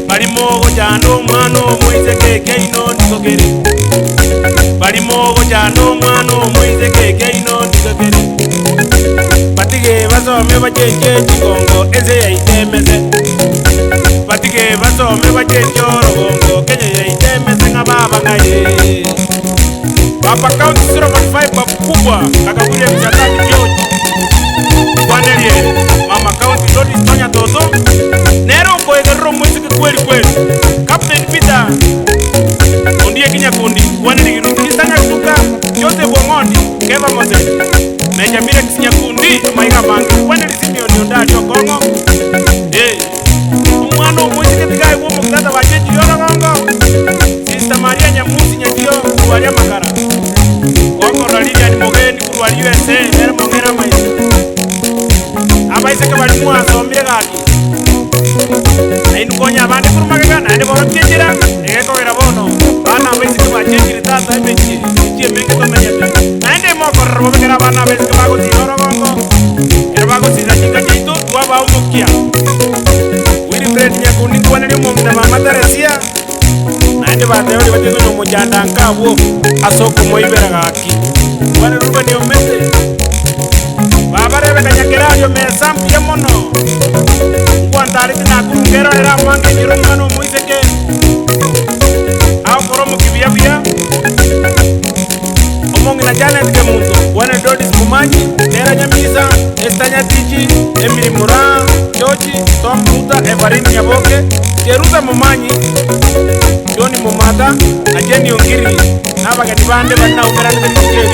Pamoja no mwana omwize keke ino ndikogere balimo jano mwana omwize keke ino ndikogere batige basome bajeje chikongo eze yaitemeze batige basome bajeje orogongo kenye yaitemeze ngababa ngaye Papa Count 0.5 bakubwa kakabule mchatani George Kwanelie Mama Count Lodi Tonya Toto Nero koegero mwisiki kweli kweli Captain Peter Ondie kinya kundi Kwanelie kirukisanya kutuka Yote Bongondi Keva Mose Meja mire kisinya kundi Maiga bangi Kwanelie sindio nionda chokongo Umwano mwisiki tigai wumu kutata wajeji yoro gongo Sister Maria Nyamusi nyekio Kuwalia makara Koko ralidia ni mogeni kuruwali USA Nere mongera maisi Abaise kabali mua sombire gaki Na inu konya abandi kurumagega Na ene boro kiejira Ege kogera bono Bana abaise kabali kiejiri tata ebechi Ichie menge tomenyete Na ende moko rrobegera bana abaise kabago tiyoro gongo Ere bago tira chinga chaitu Tuwaba umukia Wiri Fred nyakuni kwaneri umumda mama Teresia Na ende bateori batezo nyomo janda nkabo Asoko moibera gaki Wane ruba ni omete Babarebe kanyakerayo mesampi ya mono Nguantariti na kurungero nera mwange njirungano muiseke Ao koromo kibia bia Omongi na Janet ke munzo Wane Dodis Mumanyi Nera Nyamisa Estanya Tiji Emily Mura George Tom Ruta Evarini Nyaboke Jerusa Mumanyi Johnny Mumata Na Jenny Ongiri Naba katibande Bana umerani Benikeri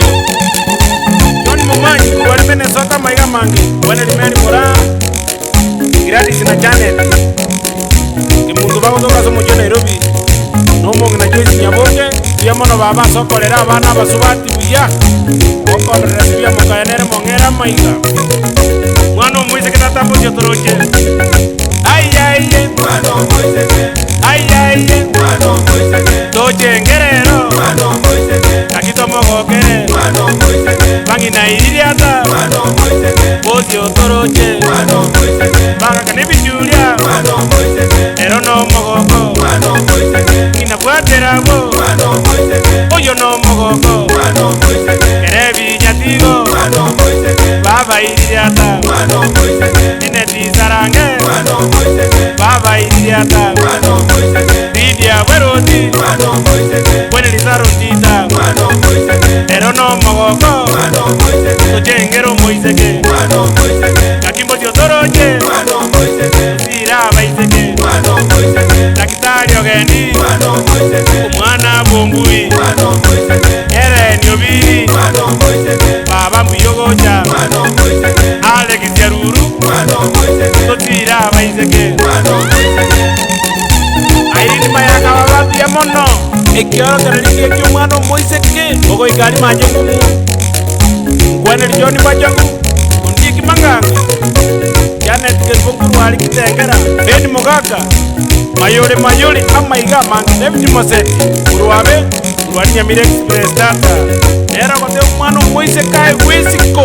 Johnny Mumanyi Kuwani Minnesota Maiga Mangi Wane Rimeri Mura Gradis na Janet Kimundu Bago Toka Somojo Nairobi Nomongi na Joyce Nyaboke Diamono Baba Sokolera Abana Basubati Buya Okon Resibia Mokayanere Mongera Maiga Mwano Moise Kitata Pojo Toroche Ayaye Mwano Moise Ayaye Mwano Moise Toche Ngerero Mwano Moise Akito Mogokere Mwano Moise Bangi na Iriata Mwano Moise Pojo Toroche Mwano Moise Banga Kanibi Julia Mwano Moise Erono Mogoko Mwano Moise Inabuaterabo Mwano Moise Oyo no Mogoko Mwano Moise Kerebi Nyatigo Mwano Moise Baba Iriata Mwano Moise Ineti Sarange Mwano Moise Baba Iriata Mwano Moise Lidia Weroti Mwano Moise Wene Lizaro Tita Mwano Moise Erono Mogoko Mwano Moise Tochengero Moise Mwano Moise Kakimbo Tiotoroche Mwano Moise Sira Baiseke Mwano Moise Takitari Ogendi Mwano Moise Umwana Bombui Mwano Moise Ere Nyobiri Mwano Moise Baba Mbuyogoja Mwano Moise Alex Yaruru Mwano Moise Totira Baiseke Mwano Moise Airi mayaka babatu ya mono Ekioro karaliki ekyo mwano Moiseke Ogo ikari majengumu Ngwane lijoni bajangu Undiki manganga Janet kelbonguru wali kitengera Beni Mogaka Mayole amaiga mangi David Moseti Uruwabe Uruwali Nyamire Express Tata Nera kote mwano Moiseke Wesiko